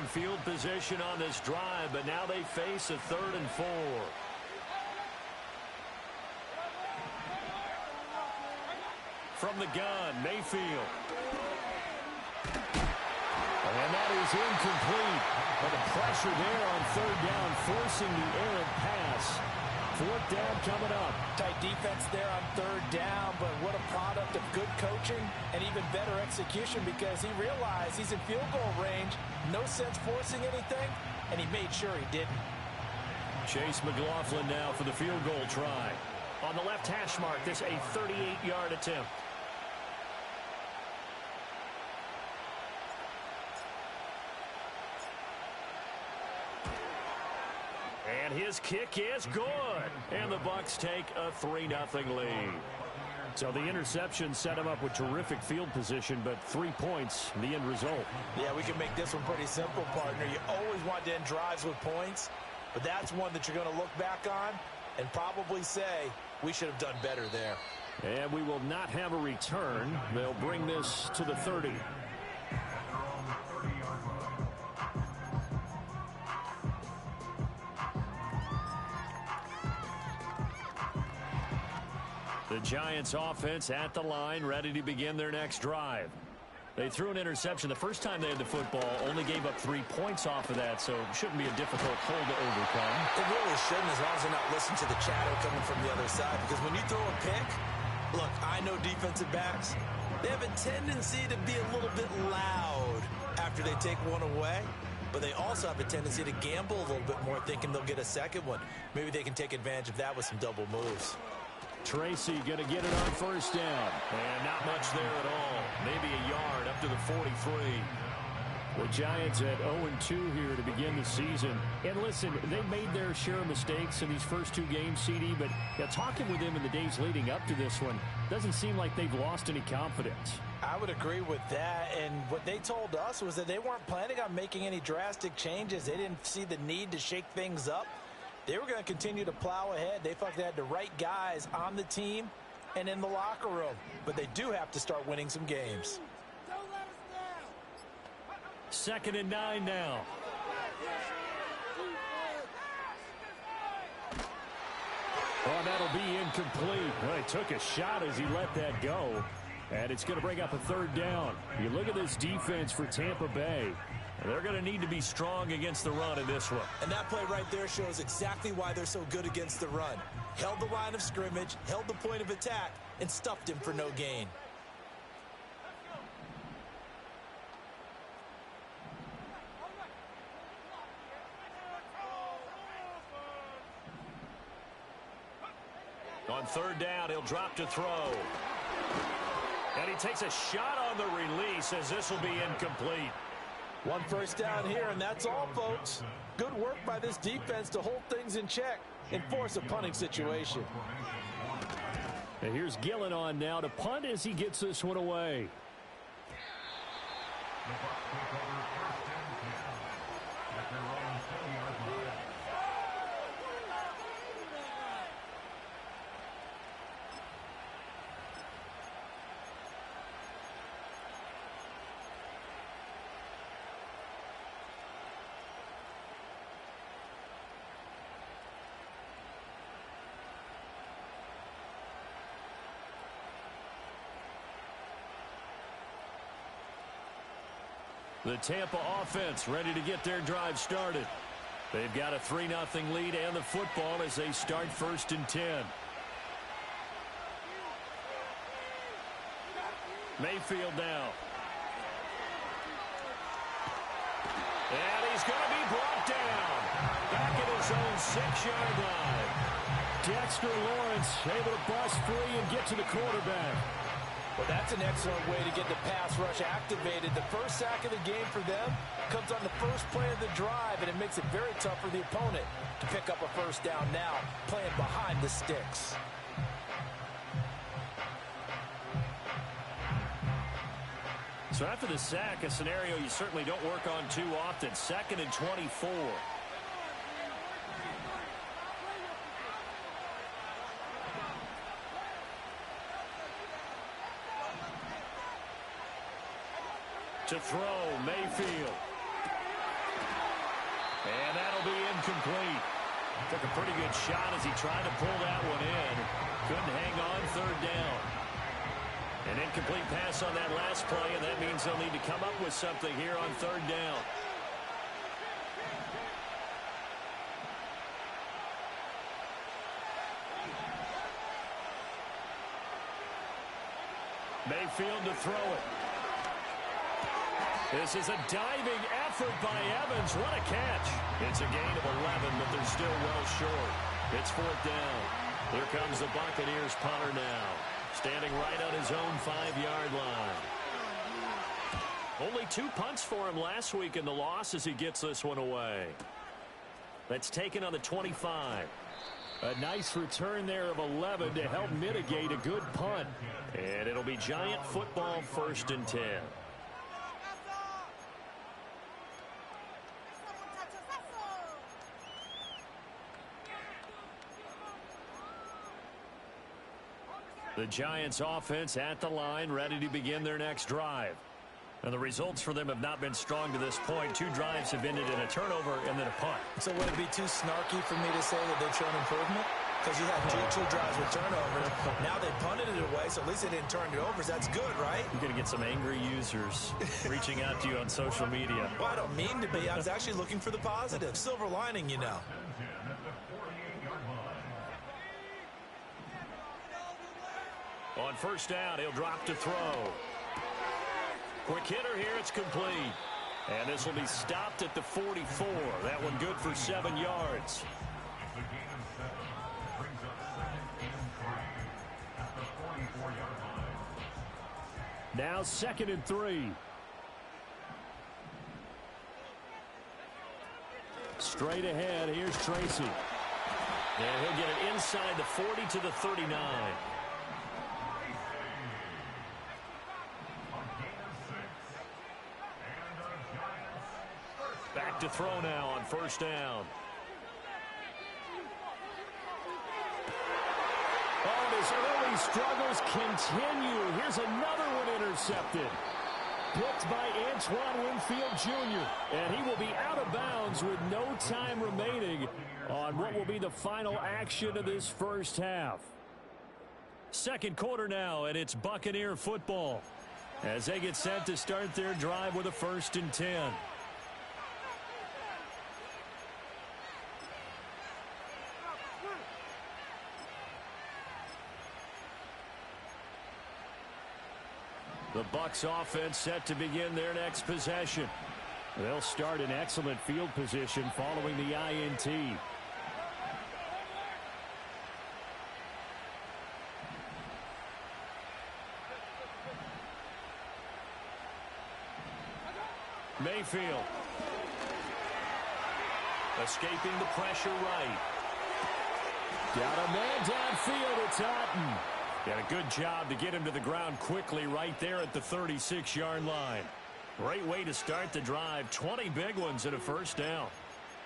field position on this drive, but now they face a 3rd and 4. From the gun, Mayfield. And that is incomplete. But the pressure there on 3rd down, forcing the errant pass. 4th down coming up. Tight defense there on 3rd down, but what a product of good coaching and even better execution, because he realized he's in field goal range. No sense forcing anything, and he made sure he didn't. Chase McLaughlin now for the field goal try. On the left hash mark, this a 38-yard attempt. And his kick is good. And the Bucs take a 3-0 lead. So the interception set him up with terrific field position, but 3 points, the end result. Yeah, we can make this one pretty simple, partner. You always want to end drives with points, but that's one that you're going to look back on and probably say, we should have done better there. And we will not have a return. They'll bring this to the 30. The Giants offense at the line, ready to begin their next drive. They threw an interception the first time they had the football, only gave up 3 points off of that, so it shouldn't be a difficult hole to overcome. It really shouldn't, as long as they're not listening to the chatter coming from the other side, because when you throw a pick, look, I know defensive backs, they have a tendency to be a little bit loud after they take one away, but they also have a tendency to gamble a little bit more, thinking they'll get a second one. Maybe they can take advantage of that with some double moves. Tracy going to get it on 1st down. And not much there at all. Maybe a yard up to the 43. The Giants at 0-2 here to begin the season. And listen, they made their share of mistakes in these first 2 games, CD, but talking with them in the days leading up to this one, doesn't seem like they've lost any confidence. I would agree with that, and what they told us was that they weren't planning on making any drastic changes. They didn't see the need to shake things up. They were going to continue to plow ahead. They felt they had the right guys on the team and in the locker room. But they do have to start winning some games. 2nd and 9 now. Oh, that'll be incomplete. Well, he took a shot as he let that go. And it's going to bring up a 3rd down. You look at this defense for Tampa Bay. They're going to need to be strong against the run in this one. And that play right there shows exactly why they're so good against the run. Held the line of scrimmage, held the point of attack, and stuffed him for no gain. On 3rd down, he'll drop to throw. And he takes a shot on the release as this will be incomplete. 1 first down here, and that's all, folks. Good work by this defense to hold things in check and force a punting situation. And here's Gillen on now to punt as he gets this one away. The Tampa offense ready to get their drive started. They've got a 3-0 lead and the football as they start 1st and 10. Mayfield now. And he's going to be brought down. Back at his own 6-yard line. Dexter Lawrence able to bust free and get to the quarterback. Well, that's an excellent way to get the pass rush activated. The first sack of the game for them comes on the first play of the drive, and it makes it very tough for the opponent to pick up a 1st down now, playing behind the sticks. So after the sack, a scenario you certainly don't work on too often. 2nd and 24. To throw, Mayfield. incomplete. Took a pretty good shot as he tried to pull that one in. Couldn't hang on third down. An incomplete pass on that last play, and that means they'll need to come up with something here on third down. Mayfield to throw it. This is a diving effort by Evans. What a catch. It's a gain of 11, but they're still well short. It's fourth down. Here comes the Buccaneers punter now. Standing right on his own 5-yard line. Only 2 punts for him last week in the loss as he gets this one away. That's taken on the 25. A nice return there of 11 to help mitigate a good punt. And it'll be Giant football, 1st and 10. The Giants offense at the line, ready to begin their next drive. And the results for them have not been strong to this point. 2 drives have ended in a turnover and then a punt. So would it be too snarky for me to say that they've shown improvement? Because you had two drives with turnovers. Now they punted it away, so at least they didn't turn it over. So that's good, right? You're going to get some angry users reaching out to you on social media. Well, I don't mean to be. I was actually looking for the positive. Silver lining, you know. On first down, he'll drop to throw. Quick hitter here, it's complete. And this will be stopped at the 44. That one good for 7 yards. Now 2nd and 3. Straight ahead, here's Tracy. And he'll get it inside the 40 to the 39. Back to throw now on first down. Oh, his early struggles continue. Here's another one intercepted. Picked by Antoine Winfield Jr. And he will be out of bounds with no time remaining on what will be the final action of this first half. Second quarter now, and it's Buccaneer football as they get set to start their drive with a 1st and 10. The Bucs offense set to begin their next possession. They'll start in excellent field position following the INT. Mayfield. Escaping the pressure right. Got a man downfield. It's Otten. Got a good job to get him to the ground quickly right there at the 36-yard line. Great way to start the drive. 20 big ones and a first down.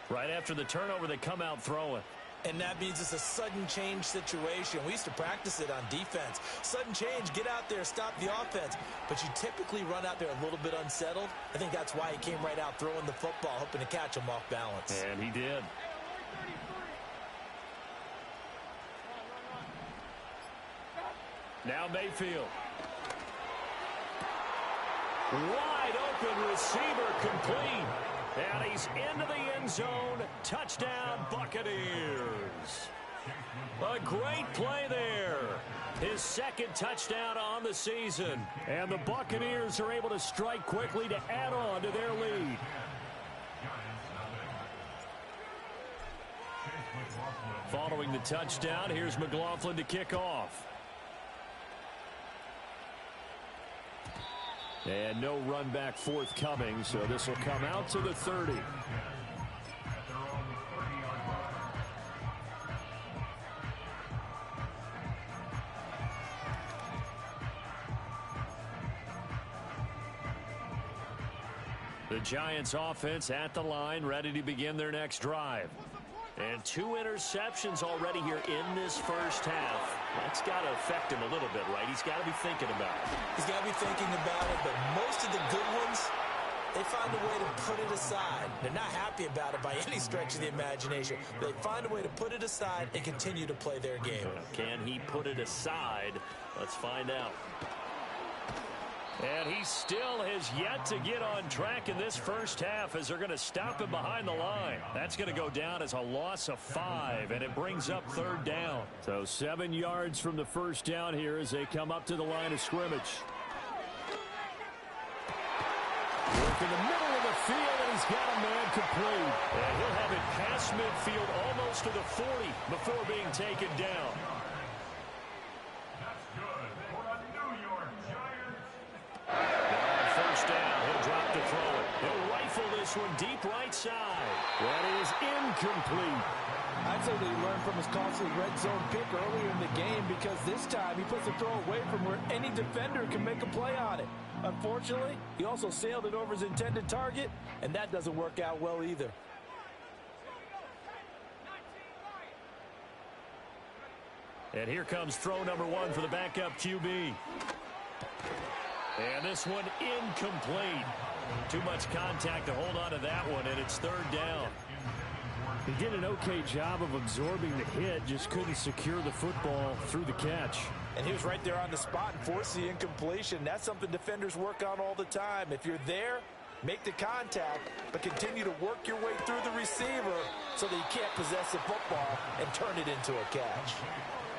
Right after the turnover, they come out throwing. And that means it's a sudden change situation. We used to practice it on defense. Sudden change, get out there, stop the offense. But you typically run out there a little bit unsettled. I think that's why he came right out throwing the football, hoping to catch him off balance. And he did. Now Mayfield. Wide open receiver complete. And he's into the end zone. Touchdown, Buccaneers. A great play there. His 2nd touchdown on the season. And the Buccaneers are able to strike quickly to add on to their lead. Following the touchdown, here's McLaughlin to kick off. And no run back forthcoming, so this will come out to the 30. The Giants offense at the line, ready to begin their next drive. And 2 interceptions already here in this first half. That's got to affect him a little bit, right? He's got to be thinking about it. He's got to be thinking about it, but most of the good ones they find a way to put it aside. They're not happy about it by any stretch of the imagination. They find a way to put it aside and continue to play their game. Can he put it aside? Let's find out. And he still has yet to get on track in this first half as they're going to stop him behind the line. That's going to go down as a loss of 5, and it brings up third down. So 7 yards from the first down here as they come up to the line of scrimmage. Work in the middle of the field, and he's got a man complete. And he'll have it past midfield almost to the 40 before being taken down. First down, he'll drop to throw it. He'll rifle this one deep right side. That is incomplete. I'd say that he learned from his costly red zone pick earlier in the game, because this time he puts the throw away from where any defender can make a play on it. Unfortunately, he also sailed it over his intended target, and that doesn't work out well either. And here comes throw number 1 for the backup QB. And this one incomplete. Too much contact to hold on to that one, and it's third down. He did an okay job of absorbing the hit, just couldn't secure the football through the catch. And he was right there on the spot and forced the incompletion. That's something defenders work on all the time. If you're there, make the contact, but continue to work your way through the receiver so that he can't possess the football and turn it into a catch.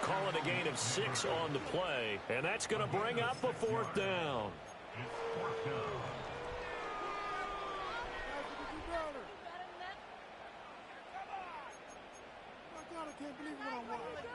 Calling a gain of 6 on the play, and that's going to bring up a fourth down. I can't believe what I'm watching.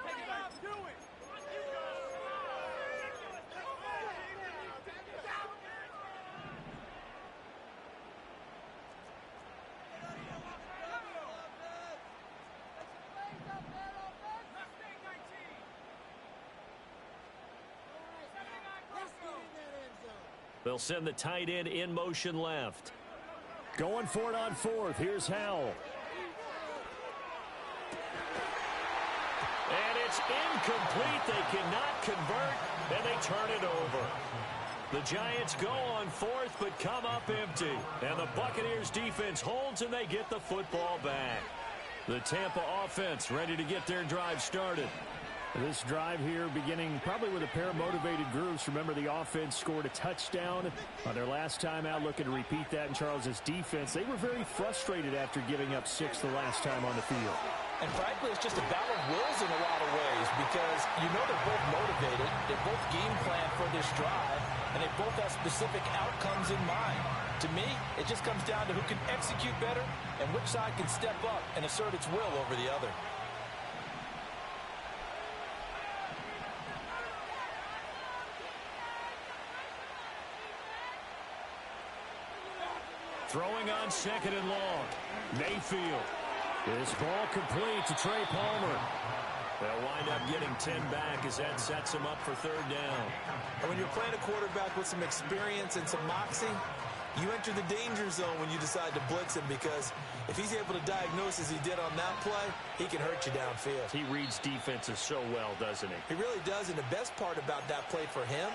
They'll send the tight end in motion left. Going for it on 4th. Here's Howell. And it's incomplete. They cannot convert, and they turn it over. The Giants go on 4th, but come up empty. And the Buccaneers defense holds, and they get the football back. The Tampa offense ready to get their drive started. This drive here beginning probably with a pair of motivated groups. Remember, the offense scored a touchdown on their last time out, looking to repeat that in Charles's defense. They were very frustrated after giving up 6 the last time on the field. And frankly, it's just a battle of wills in a lot of ways, because you know they're both motivated, they both game plan for this drive, and they both have specific outcomes in mind. To me, it just comes down to who can execute better and which side can step up and assert its will over the other. Throwing on 2nd and long. Mayfield. This ball complete to Trey Palmer. They'll wind up getting 10 back as that sets them up for third down. And when you're playing a quarterback with some experience and some moxie, you enter the danger zone when you decide to blitz him, because if he's able to diagnose as he did on that play, he can hurt you downfield. He reads defenses so well, doesn't he? He really does, and the best part about that play for him,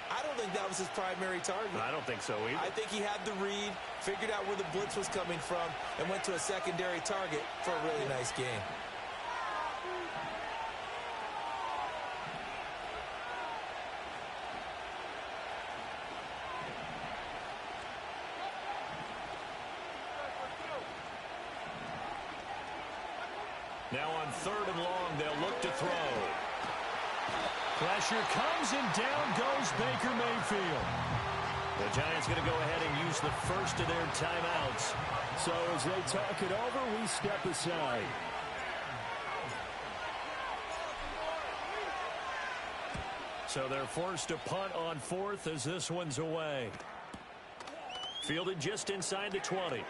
I don't think that was his primary target. I don't think so either. I think he had the read, figured out where the blitz was coming from, and went to a secondary target for a really nice game. Now on 3rd and long, they'll look to throw. Pressure comes, and down goes Baker Mayfield. The Giants going to go ahead and use the first of their timeouts. So as they talk it over, we step aside. So they're forced to punt on 4th as this one's away. Fielded just inside the 20.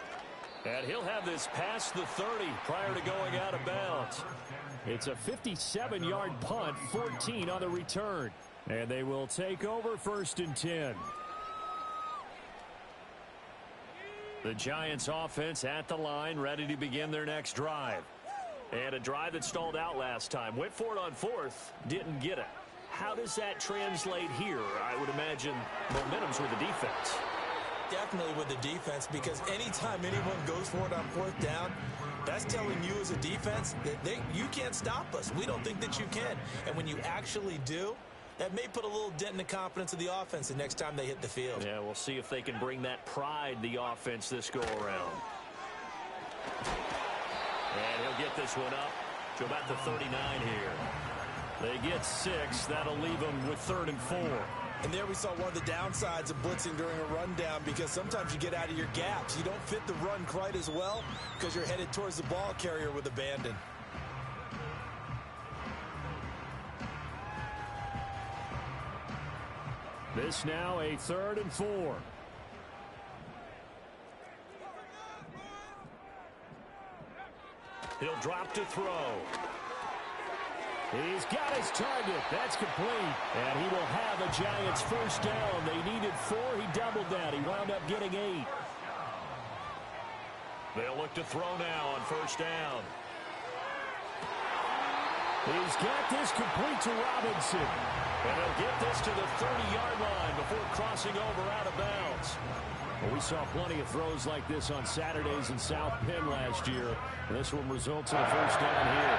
And he'll have this past the 30 prior to going out of bounds. It's a 57-yard punt, 14 on the return. And they will take over 1st and 10. The Giants offense at the line, ready to begin their next drive. And a drive that stalled out last time. Went for it on 4th, didn't get it. How does that translate here? I would imagine momentum's with the defense. Definitely with the defense, because anytime anyone goes for it on fourth down, that's telling you as a defense that you can't stop us. We don't think that you can. And when you actually do, that may put a little dent in the confidence of the offense the next time they hit the field. Yeah, we'll see if they can bring that pride, the offense, this go-around. And he'll get this one up to about the 39 here. They get 6. That'll leave them with 3rd and 4. And there we saw one of the downsides of blitzing during a rundown, because sometimes you get out of your gaps. You don't fit the run quite as well because you're headed towards the ball carrier with abandon. This now a 3rd and 4. He'll drop to throw. He's got his target. That's complete. And he will have a Giants first down. They needed 4. He doubled that. He wound up getting 8. They'll look to throw now on first down. He's got this complete to Robinson. And he'll get this to the 30-yard line before crossing over out of bounds. Well, we saw plenty of throws like this on Saturdays in South Penn last year. And this one results in a first down here.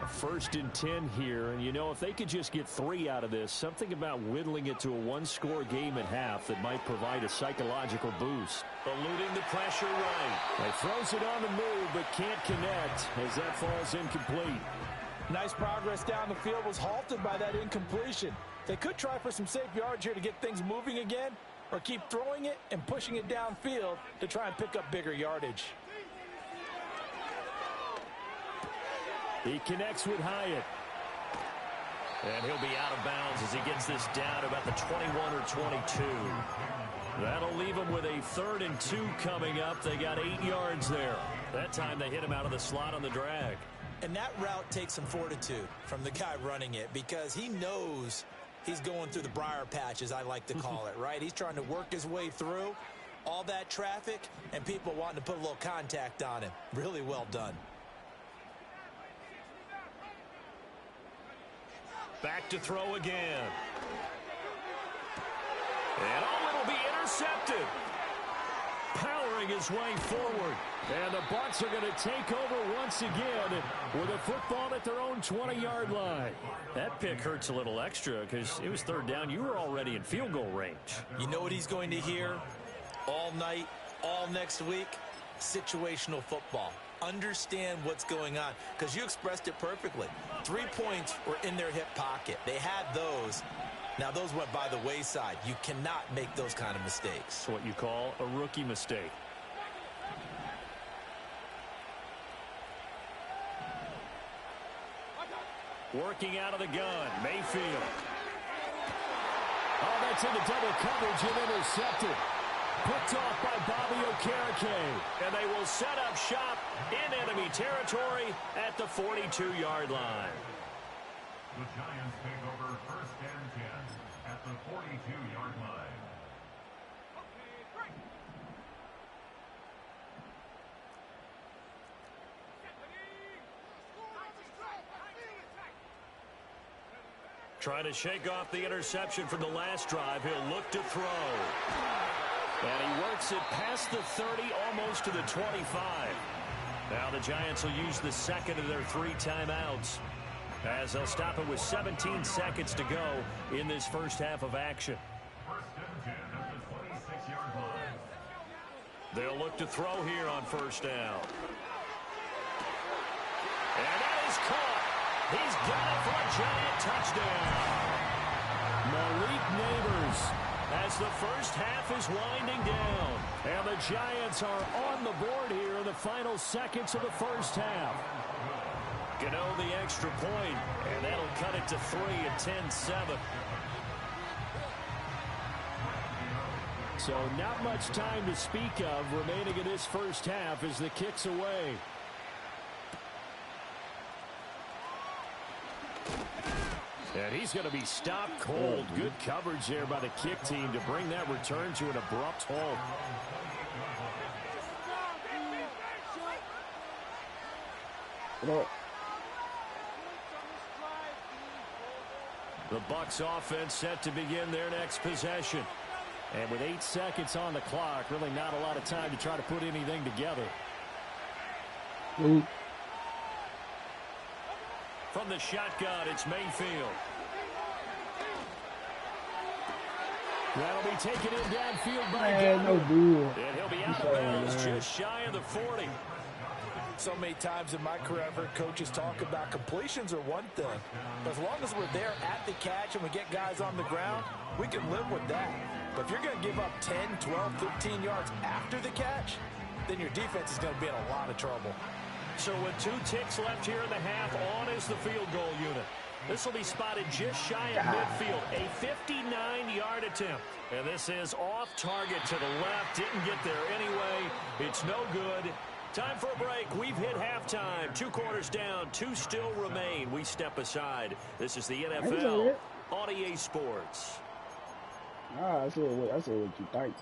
First and 10 here, and you know, if they could just get 3 out of this, something about whittling it to a one-score game at half that might provide a psychological boost. Eluding the pressure right. He throws it on the move, but can't connect as that falls incomplete. Nice progress down the field, was halted by that incompletion. They could try for some safe yards here to get things moving again, or keep throwing it and pushing it downfield to try and pick up bigger yardage. He connects with Hyatt. And he'll be out of bounds as he gets this down about the 21 or 22. That'll leave him with a 3rd and 2 coming up. They got 8 yards there. That time they hit him out of the slot on the drag. And that route takes some fortitude from the guy running it, because he knows he's going through the briar patch, as I like to call it, right? He's trying to work his way through all that traffic and people wanting to put a little contact on him. Really well done. Back to throw again. And it'll be intercepted. Powering his way forward. And the Bucs are going to take over once again with a football at their own 20-yard line. That pick hurts a little extra because it was 3rd down. You were already in field goal range. You know what he's going to hear all night, all next week? Situational football. Understand what's going on, because you expressed it perfectly. 3 points were in their hip pocket. They had those. Now those went by the wayside. You cannot make those kind of mistakes. It's what you call a rookie mistake. Working out of the gun, Mayfield. Oh, that's into double coverage and intercepted. Picked off by Bobby Okereke. And they will set up shop in enemy territory at the 42-yard line. The Giants take over 1st and 10 at the 42-yard line. Trying to shake off the interception from the last drive. He'll look to throw. And he works it past the 30, almost to the 25. Now the Giants will use the second of their 3 timeouts, as they'll stop it with 17 seconds to go in this first half of action. 1st and 10 at the 26-yard line. They'll look to throw here on first down. And that is caught. He's got it for a Giant touchdown. Malik Neighbors, as the first half is winding down. And the Giants are on the board here in the final seconds of the first half. Gano the extra point, and that'll cut it to 3 at 10-7. So not much time to speak of remaining in this first half as the kick's away. And he's going to be stopped cold. Good coverage there by the kick team to bring that return to an abrupt halt. The Bucs offense set to begin their next possession. And with 8 seconds on the clock, really not a lot of time to try to put anything together. Ooh. From the shotgun, it's Mayfield. That'll be taken in downfield by no bull. and he'll be out of bounds just shy of the 40. So many times in my career, I've heard coaches talk about completions are one thing. But as long as we're there at the catch and we get guys on the ground, we can live with that. But if you're going to give up 10, 12, 15 yards after the catch, then your defense is going to be in a lot of trouble. So with 2 ticks left here in the half, on is the field goal unit. This will be spotted just shy of midfield, a 59-yard attempt. And this is off target to the left, didn't get there anyway. It's no good. Time for a break. We've hit halftime. 2 quarters down, 2 still remain. We step aside. This is the NFL on EA Sports. I see what you think.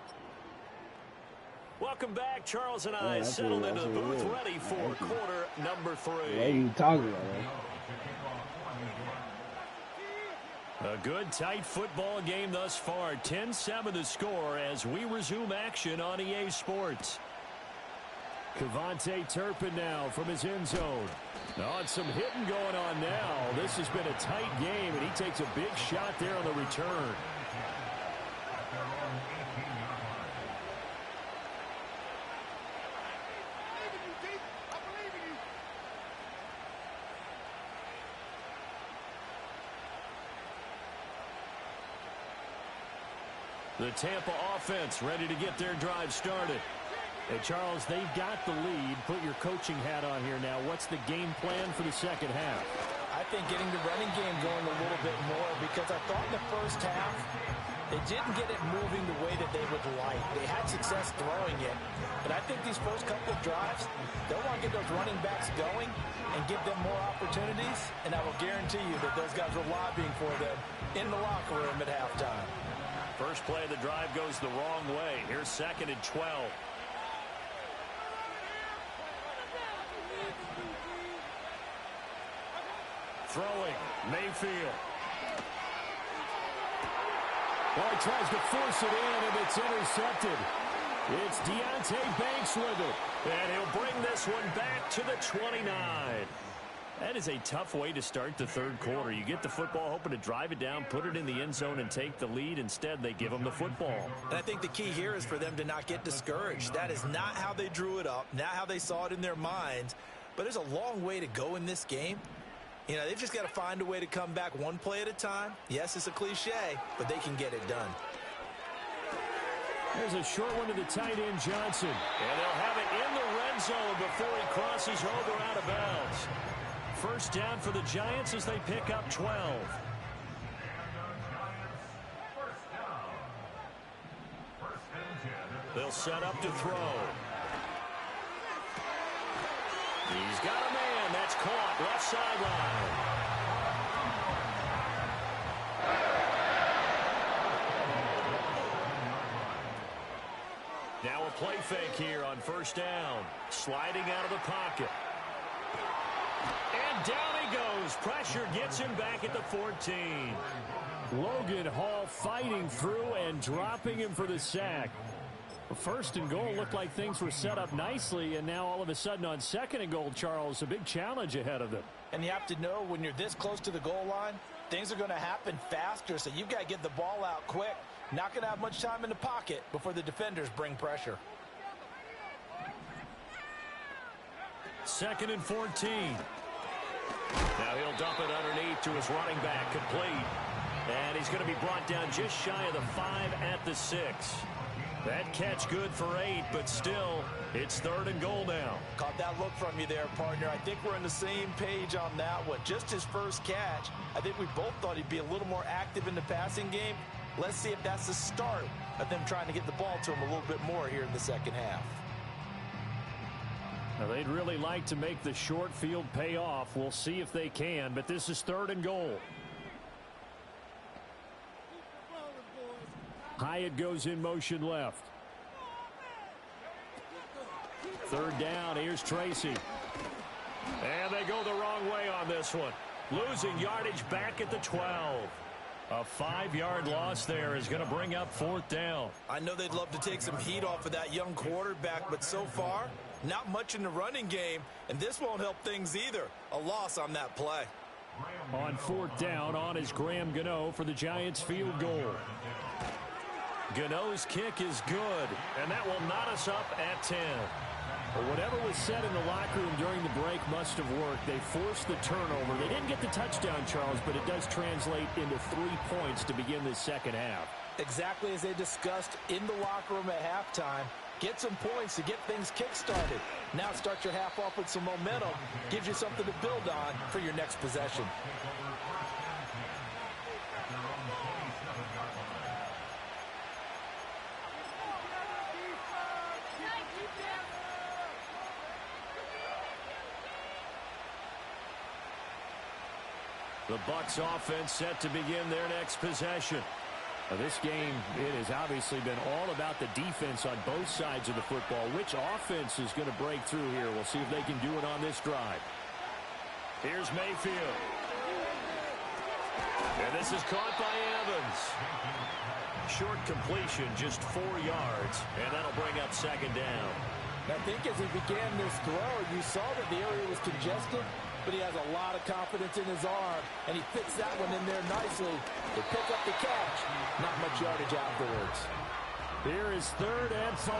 Welcome back. Charles and I settled into the booth, ready for quarter number 3. What are you talking about, man? A good, tight football game thus far. 10-7 the score as we resume action on EA Sports. Kevontae Turpin now from his end zone. Oh, and some hitting going on now. This has been a tight game, and he takes a big shot there on the return. The Tampa offense ready to get their drive started. Hey, Charles, they've got the lead. Put your coaching hat on here now. What's the game plan for the second half? I think getting the running game going a little bit more because I thought in the first half they didn't get it moving the way that they would like. They had success throwing it, but I think these first couple of drives, they'll want to get those running backs going and give them more opportunities, and I will guarantee you that those guys were lobbying for them in the locker room at halftime. First play of the drive goes the wrong way. Here's 2nd and 12. Throwing, Mayfield. Well, he tries to force it in, and it's intercepted. It's Deonte Banks with it. And he'll bring this one back to the 29. That is a tough way to start the third quarter. You get the football, hoping to drive it down, put it in the end zone, and take the lead. Instead, they give them the football. And I think the key here is for them to not get discouraged. That is not how they drew it up, not how they saw it in their minds. But there's a long way to go in this game. You know, they've just got to find a way to come back one play at a time. Yes, it's a cliche, but they can get it done. There's a short one to the tight end, Johnson. And they'll have it in the red zone before he crosses over out of bounds. First down for the Giants as they pick up 12. They'll set up to throw. He's got a man. That's caught. Left sideline. Now a play fake here on first down. Sliding out of the pocket. And down he goes. Pressure gets him back at the 14. Logan Hall fighting through and dropping him for the sack. First and goal looked like things were set up nicely, and now all of a sudden on 2nd and goal, Charles, a big challenge ahead of them. And you have to know when you're this close to the goal line, things are going to happen faster, so you've got to get the ball out quick. Not going to have much time in the pocket before the defenders bring pressure. 2nd and 14. Now he'll dump it underneath to his running back, complete. And he's going to be brought down just shy of the 5 at the 6. That catch good for 8, but still, it's 3rd and goal now. Caught that look from you there, partner. I think we're on the same page on that one. Just his first catch, I think we both thought he'd be a little more active in the passing game. Let's see if that's the start of them trying to get the ball to him a little bit more here in the second half. Now, they'd really like to make the short field pay off. We'll see if they can, but this is 3rd and goal. Hyatt goes in motion left. 3rd down. Here's Tracy. And they go the wrong way on this one. Losing yardage back at the 12. A 5-yard loss there is going to bring up 4th down. I know they'd love to take some heat off of that young quarterback, but so far, not much in the running game, and this won't help things either. A loss on that play. On 4th down, on is Graham Gano for the Giants field goal. Gano's kick is good, and that will knot us up at 10. But whatever was said in the locker room during the break must have worked. They forced the turnover. They didn't get the touchdown, Charles, but it does translate into 3 points to begin this second half. Exactly as they discussed in the locker room at halftime. Get some points to get things kick-started. Now start your half off with some momentum. Gives you something to build on for your next possession. The Bucs offense set to begin their next possession. Now this game, it has obviously been all about the defense on both sides of the football. Which offense is going to break through here? We'll see if they can do it on this drive. Here's Mayfield. And this is caught by Evans. Short completion, just 4 yards, and that'll bring up 2nd down. I think as he began this throw, you saw that the area was congested, but he has a lot of confidence in his arm, and he fits that one in there nicely to pick up the catch. Not much yardage afterwards. Here is 3rd and 5.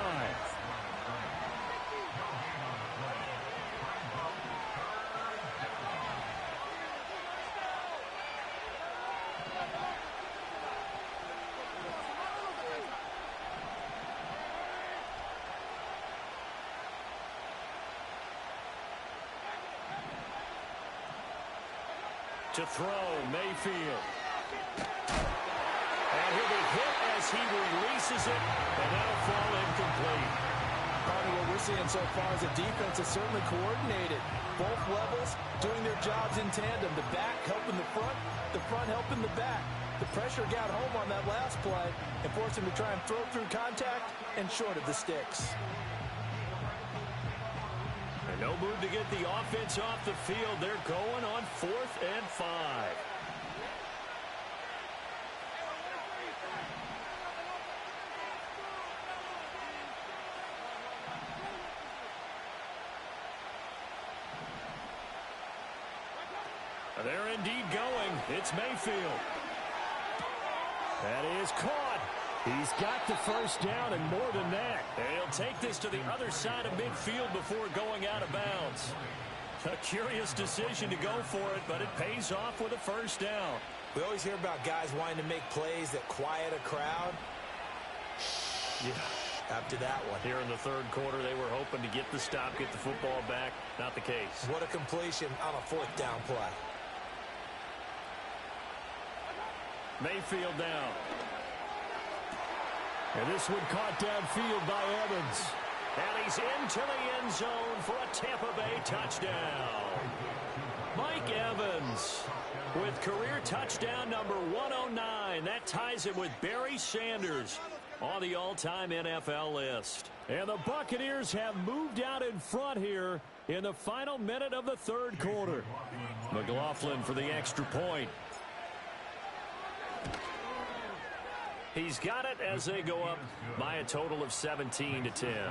To throw, Mayfield. And he'll be hit as he releases it, and that'll fall incomplete. Part of what we're seeing so far is the defense is certainly coordinated. Both levels doing their jobs in tandem. The back helping the front helping the back. The pressure got home on that last play and forced him to try and throw through contact and short of the sticks. No move to get the offense off the field. They're going on 4th and 5. They're indeed going. It's Mayfield. That is caught. He's got the 1st down and more than that. And he'll take this to the other side of midfield before going out of bounds. A curious decision to go for it, but it pays off with a 1st down. We always hear about guys wanting to make plays that quiet a crowd. Yeah. After that one. Here in the 3rd quarter, they were hoping to get the stop, get the football back. Not the case. What a completion on a 4th down play. Mayfield down. And this one caught downfield by Evans. And he's into the end zone for a Tampa Bay touchdown. Mike Evans with career touchdown number 109. That ties him with Barry Sanders on the all-time NFL list. And the Buccaneers have moved out in front here in the final minute of the 3rd quarter. McLaughlin for the extra point. He's got it as they go up by a total of 17-10.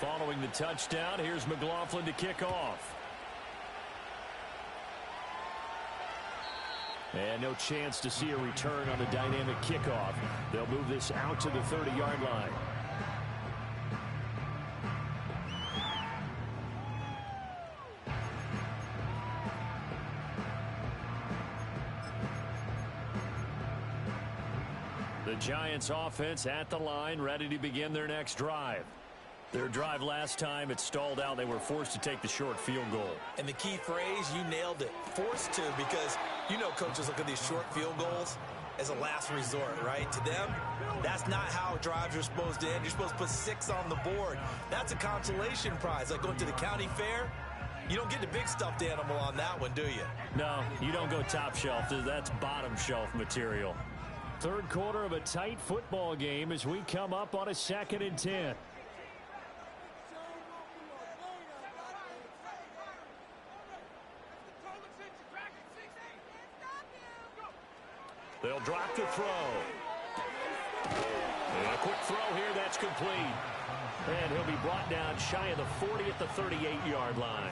Following the touchdown, here's McLaughlin to kick off. And no chance to see a return on the dynamic kickoff. They'll move this out to the 30-yard line. The Giants offense at the line, ready to begin their next drive. Their drive last time, it stalled out. They were forced to take the short field goal. And the key phrase, you nailed it. Forced to, because you know coaches look at these short field goals as a last resort, right? To them, that's not how drives are supposed to end. You're supposed to put 6 on the board. That's a consolation prize, like going to the county fair. You don't get the big stuffed animal on that one, do you? No, you don't go top shelf. That's bottom shelf material. Third quarter of a tight football game as we come up on a 2nd and 10. They'll drop to throw. And a quick throw here, that's complete. And he'll be brought down shy of the 40 at the 38-yard line.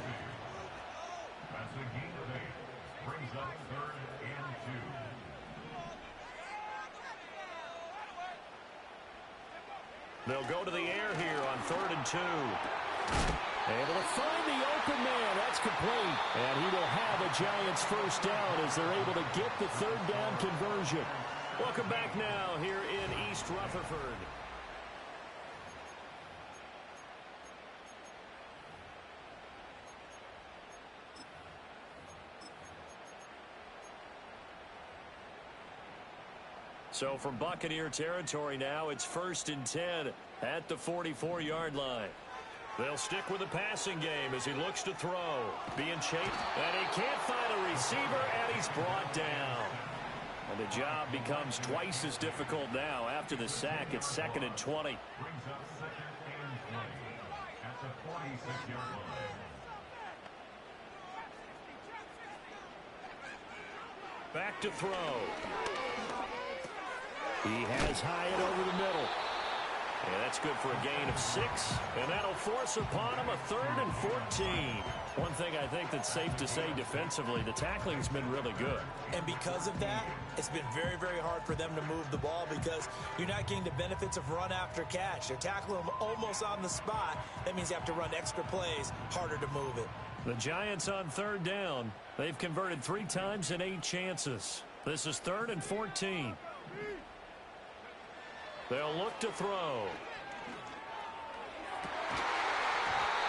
That's a gain of 8. Brings up 3rd and 2. They'll go to the air here on 3rd and 2. Able to find the open man. That's complete. And he will have a Giants first down as they're able to get the 3rd down conversion. Welcome back now here in East Rutherford. So from Buccaneer territory now, it's 1st and 10 at the 44-yard line. They'll stick with the passing game as he looks to throw. Being chased, and he can't find a receiver, and he's brought down. And the job becomes twice as difficult now after the sack. It's 2nd and 20. Brings up 2nd and 20 at the 46-yard line. Back to throw. He has Hyatt over the middle. And that's good for a gain of 6. And that'll force upon him a 3rd and 14. One thing I think that's safe to say defensively, the tackling's been really good. And because of that, it's been very, very hard for them to move the ball because you're not getting the benefits of run after catch. You're tackling them almost on the spot. That means you have to run extra plays, harder to move it. The Giants on 3rd down. They've converted 3 times in 8 chances. This is 3rd and 14. They'll look to throw.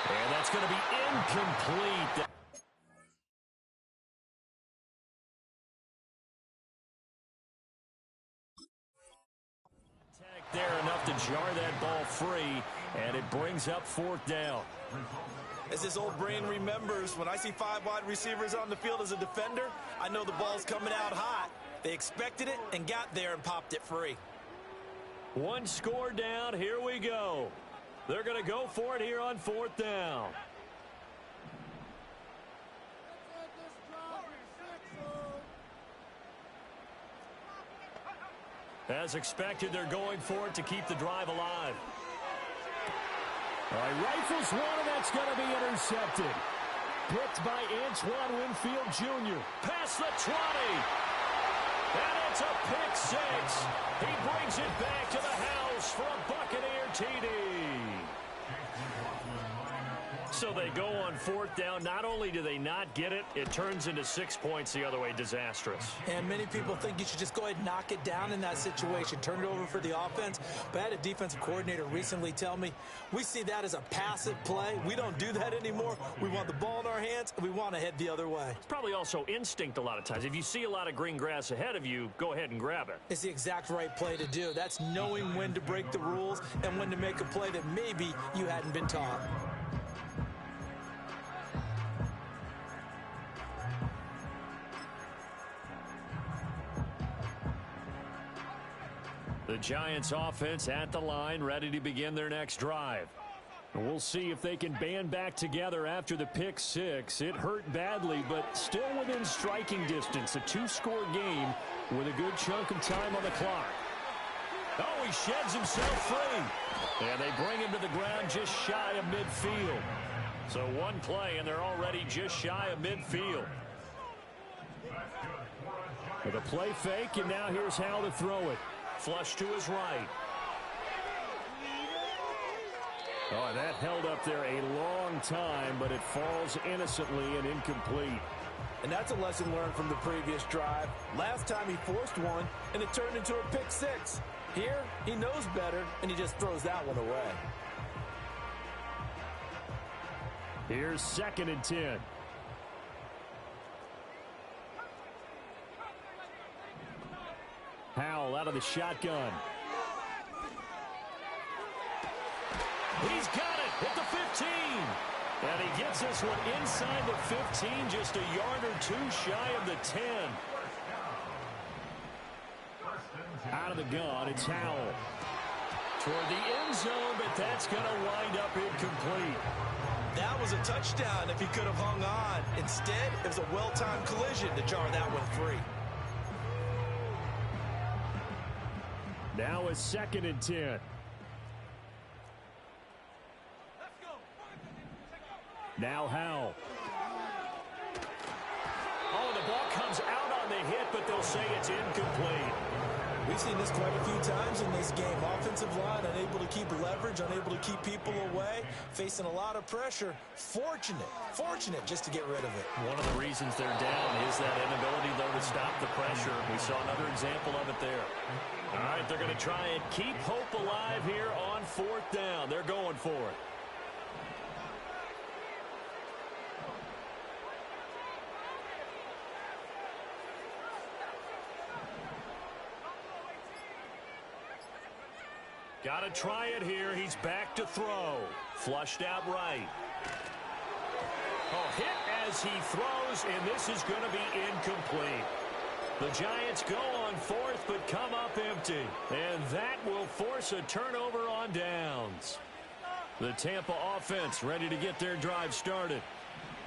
And that's going to be incomplete. There enough to jar that ball free, and it brings up 4th down. As this old brain remembers, when I see 5 wide receivers on the field as a defender, I know the ball's coming out hot. They expected it and got there and popped it free. 1 score down. Here we go. They're going to go for it here on 4th down. As expected, they're going for it to keep the drive alive. All right, rifles one, and that's going to be intercepted. Picked by Antoine Winfield Jr. Past the 20. And it's a pick 6. He brings it back to the house for a Buccaneer TD. So they go on 4th down. Not only do they not get it, it turns into 6 points the other way. Disastrous. And many people think you should just go ahead and knock it down in that situation. Turn it over for the offense. But I had a defensive coordinator recently tell me, we see that as a passive play. We don't do that anymore. We want the ball in our hands, and we want to head the other way. It's probably also instinct a lot of times. If you see a lot of green grass ahead of you, go ahead and grab it. It's the exact right play to do. That's knowing when to break the rules and when to make a play that maybe you hadn't been taught. The Giants offense at the line, ready to begin their next drive. And we'll see if they can band back together after the pick 6. It hurt badly, but still within striking distance. A 2-score game with a good chunk of time on the clock. Oh, he sheds himself free. And they bring him to the ground just shy of midfield. So one play, and they're already just shy of midfield. With a play fake, and now here's how to throw it. Flush to his right. Oh, that held up there a long time, but it falls innocently and incomplete. And that's a lesson learned from the previous drive. Last time he forced one, and it turned into a pick 6. Here, he knows better, and he just throws that one away. Here's 2nd and 10. Howell out of the shotgun. He's got it at the 15. And he gets this one inside the 15, just a yard or 2 shy of the 10. the gun. It's Howell. Toward the end zone, but that's going to wind up incomplete. That was a touchdown if he could have hung on. Instead, it was a well-timed collision to jar that one free. Now a 2nd and 10. Now Howell. Oh, the ball comes out on the hit, but they'll say it's incomplete. We've seen this quite a few times in this game. Offensive line unable to keep leverage, unable to keep people away, facing a lot of pressure. Fortunate just to get rid of it. One of the reasons they're down is that inability, though, to stop the pressure. We saw another example of it there. All right, they're going to try and keep hope alive here on 4th down. They're going for it. Got to try it here. He's back to throw. Flushed out right. Oh, hit as he throws, and this is going to be incomplete. The Giants go on 4th, but come up empty. And that will force a turnover on downs. The Tampa offense ready to get their drive started.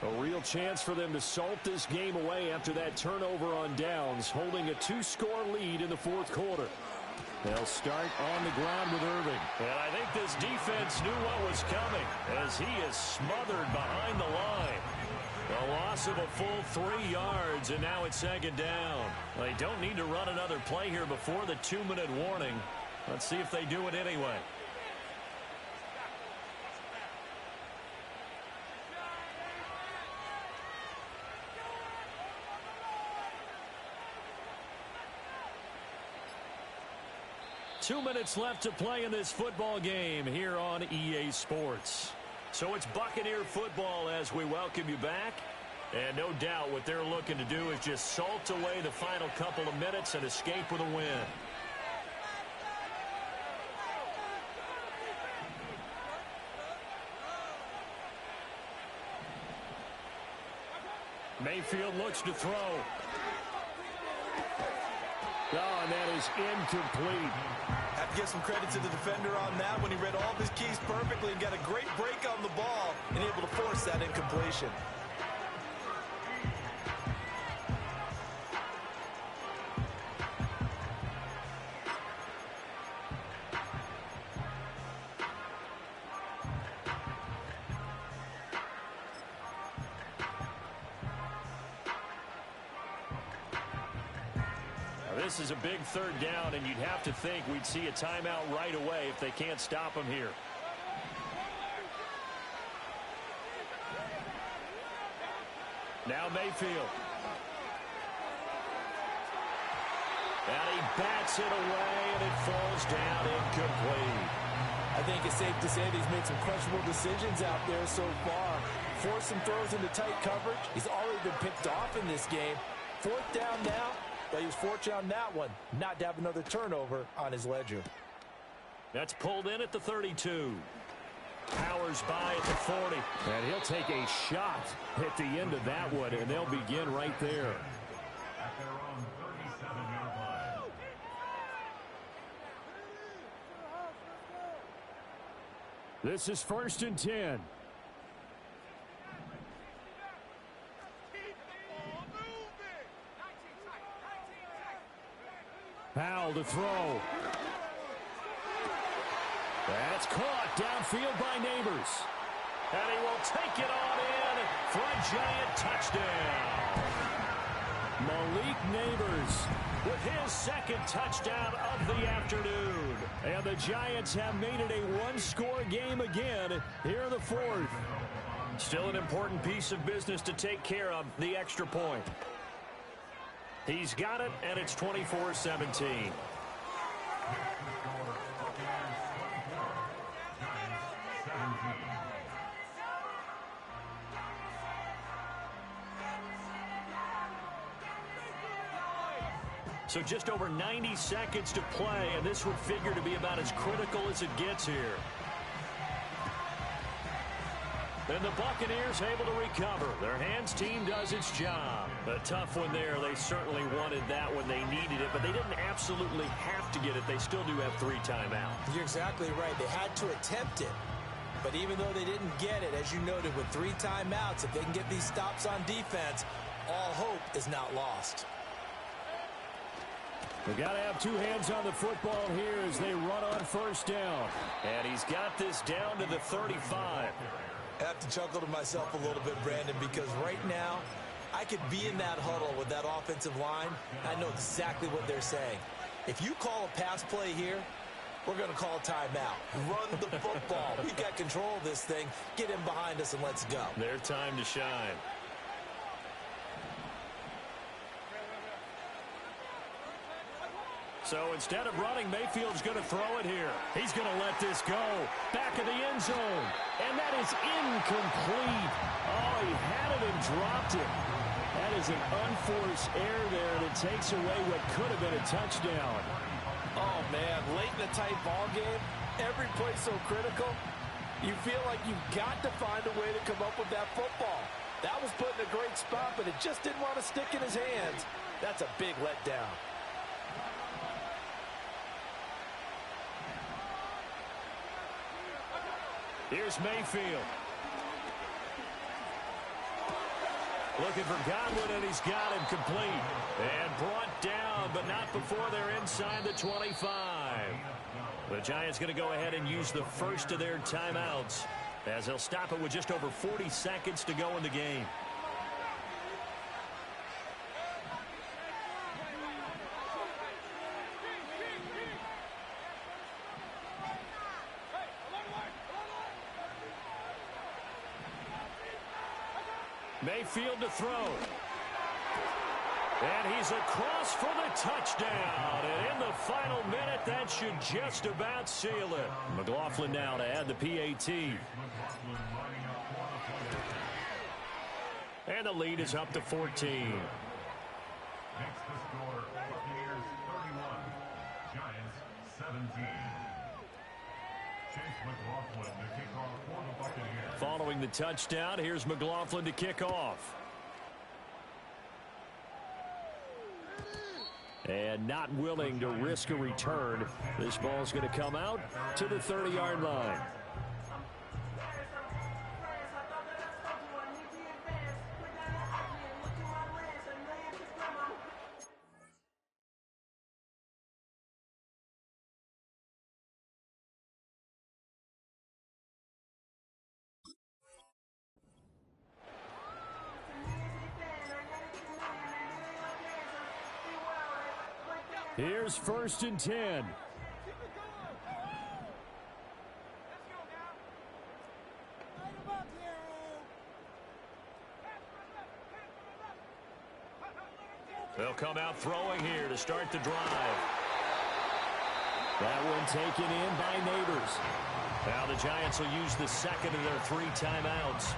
A real chance for them to salt this game away after that turnover on downs, holding a 2-score lead in the 4th quarter. They'll start on the ground with Irving. And I think this defense knew what was coming as he is smothered behind the line. A loss of a full 3 yards, and now it's 2nd down. They don't need to run another play here before the 2-minute warning. Let's see if they do it anyway. Two minutes left to play in this football game here on EA Sports. So it's Buccaneer football as we welcome you back. And no doubt what they're looking to do is just salt away the final couple of minutes and escape with a win. Mayfield looks to throw. Oh, and that is incomplete. Have to give some credit to the defender on that when he read all of his keys perfectly and got a great break on the ball and able to force that incompletion. This is a big 3rd down, and you'd have to think we'd see a timeout right away if they can't stop him here. Now Mayfield. And he bats it away, and it falls down incomplete. I think it's safe to say that he's made some questionable decisions out there so far. Forced some throws into tight coverage. He's already been picked off in this game. 4th down now. But he was fortunate on that one, not to have another turnover on his ledger. That's pulled in at the 32. Powers by at the 40. And he'll take a shot at the end of that one, and they'll begin right there. At their own 37-yard line. This is 1st and 10. Howell to throw. That's caught downfield by Neighbors. And he will take it on in for a Giant touchdown. Malik Neighbors with his 2nd touchdown of the afternoon. And the Giants have made it a 1-score game again here in the 4th. Still an important piece of business to take care of, the extra point. He's got it, and it's 24-17. So just over 90 seconds to play, and this would figure to be about as critical as it gets here. And the Buccaneers able to recover. Their hands team does its job. A tough one there. They certainly wanted that when they needed it, but they didn't absolutely have to get it. They still do have 3 timeouts. You're exactly right. They had to attempt it. But even though they didn't get it, as you noted, with 3 timeouts, if they can get these stops on defense, all hope is not lost. They've got to have 2 hands on the football here as they run on first down. And he's got this down to the 35. I have to chuckle to myself a little bit, Brandon, because right now I could be in that huddle with that offensive line. I know exactly what they're saying. If you call a pass play here, we're going to call a timeout. Run the football. We've got control of this thing. Get him behind us and let's go. Their time to shine. So instead of running, Mayfield's going to throw it here. He's going to let this go. Back of the end zone. And that is incomplete. Oh, he had it and dropped it. That is an unforced error there that takes away what could have been a touchdown. Oh, man, late in the tight ball game, every play so critical, you feel like you've got to find a way to come up with that football. That was put in a great spot, but it just didn't want to stick in his hands. That's a big letdown. Here's Mayfield. Looking for Godwin, and he's got him complete. And brought down, but not before they're inside the 25. The Giants going to go ahead and use the first of their timeouts, as they'll stop it with just over 40 seconds to go in the game. Mayfield to throw. And he's across for the touchdown. And in the final minute, that should just about seal it. McLaughlin now to add the PAT. And the lead is up to 14. Next to score, Buccaneers 31, Giants 17. Chase McLaughlin to kick off for the Buccaneers. Following the touchdown, here's McLaughlin to kick off. And not willing to risk a return. This ball's going to come out to the 30-yard line. Here's 1st and 10. They'll come out throwing here to start the drive. That one taken in by Neighbors. Now the Giants will use the second of their 3 timeouts,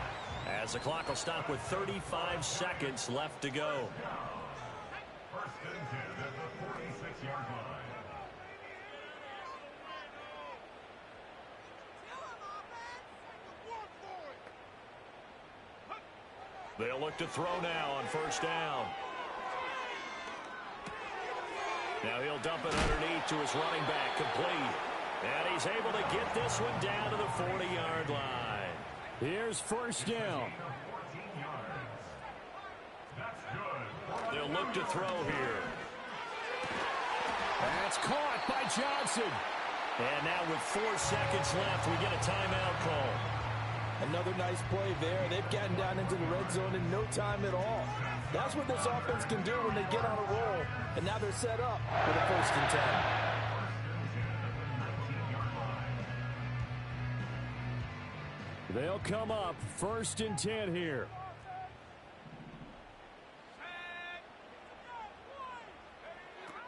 as the clock will stop with 35 seconds left to go. They'll look to throw now on 1st down. Now he'll dump it underneath to his running back, complete. And he's able to get this one down to the 40-yard line. Here's 1st down. They'll look to throw here. That's caught by Johnson. And now with 4 seconds left, we get a timeout call. Another nice play there. They've gotten down into the red zone in no time at all. That's what this offense can do when they get on a roll. And now they're set up for the 1st and 10. They'll come up 1st and 10 here.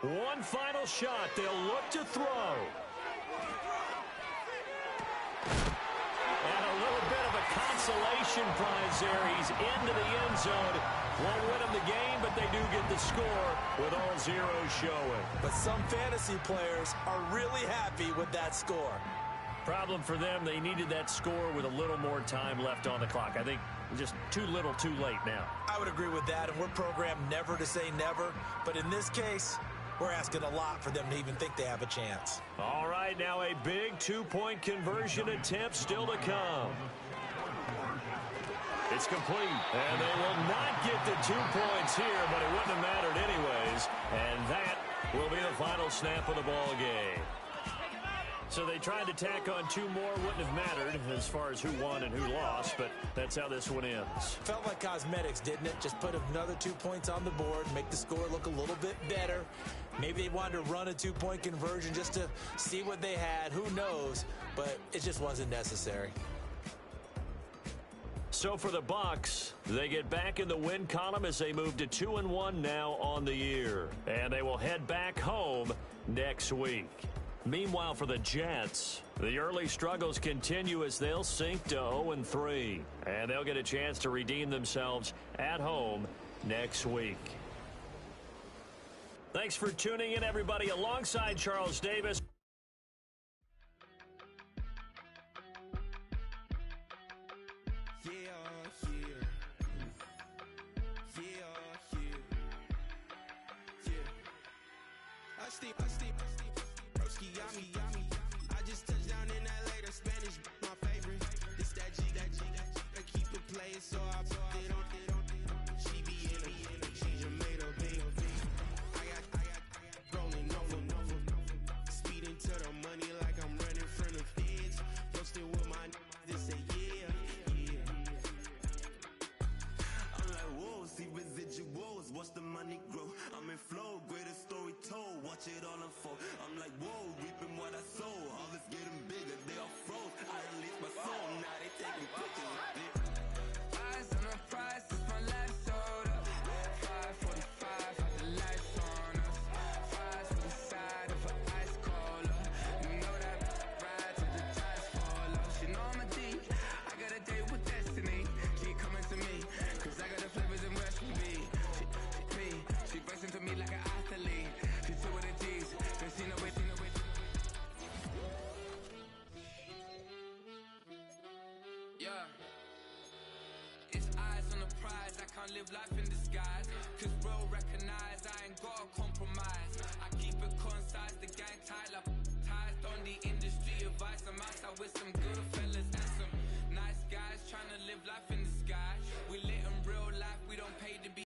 One final shot. They'll look to throw. And a little bit of a consolation prize there. He's into the end zone. Won't win them the game, but they do get the score with all zeros showing. But some fantasy players are really happy with that score. Problem for them, they needed that score with a little more time left on the clock. I think just too little too late now. I would agree with that, and we're programmed never to say never. But in this case, we're asking a lot for them to even think they have a chance. All right, now a big two-point conversion attempt still to come. It's complete, and they will not get the 2 points here, but it wouldn't have mattered anyways. And that will be the final snap of the ball game. So they tried to tack on 2 more, wouldn't have mattered as far as who won and who lost, but that's how this one ends. Felt like cosmetics, didn't it? Just put another 2 points on the board, make the score look a little bit better. Maybe they wanted to run a 2-point conversion just to see what they had. Who knows? But it just wasn't necessary. So for the Bucks, they get back in the win column as they move to 2-1 now on the year. And they will head back home next week. Meanwhile, for the Jets, the early struggles continue as they'll sink to 0-3. And they'll get a chance to redeem themselves at home next week. Thanks for tuning in, everybody, alongside Charles Davis. I just touched down in LA, the Spanish, my favorite. This that G, I keep it playing, so I put it on. She be in it, she just made a big. I got rolling over, speeding to the money like I'm running from the feds. Posted with my they say yeah. I'm like whoa, see residuals, watch the money grow. I'm in flow, greatest story told, watch it all unfold. I'm like whoa, reaping what I sow. All is getting bigger, they all froze. I release my soul, now they taking pictures. Eyes on the prize, it's my life sold up. 5:45, got the lights on us. Fries for the side of an ice cola. You know that ride till the tires fall off. She know I'm a D, I got a date with destiny. She coming to me, cause I got the flavors and recipes. She racing to me like an athlete. She two with the G's, then she know it. Yeah. It's eyes on the prize, I can't live life in disguise. Cause bro recognize I ain't gotta compromise. I keep it concise, the gang tight like ties on the industry advice. I'm outside with some good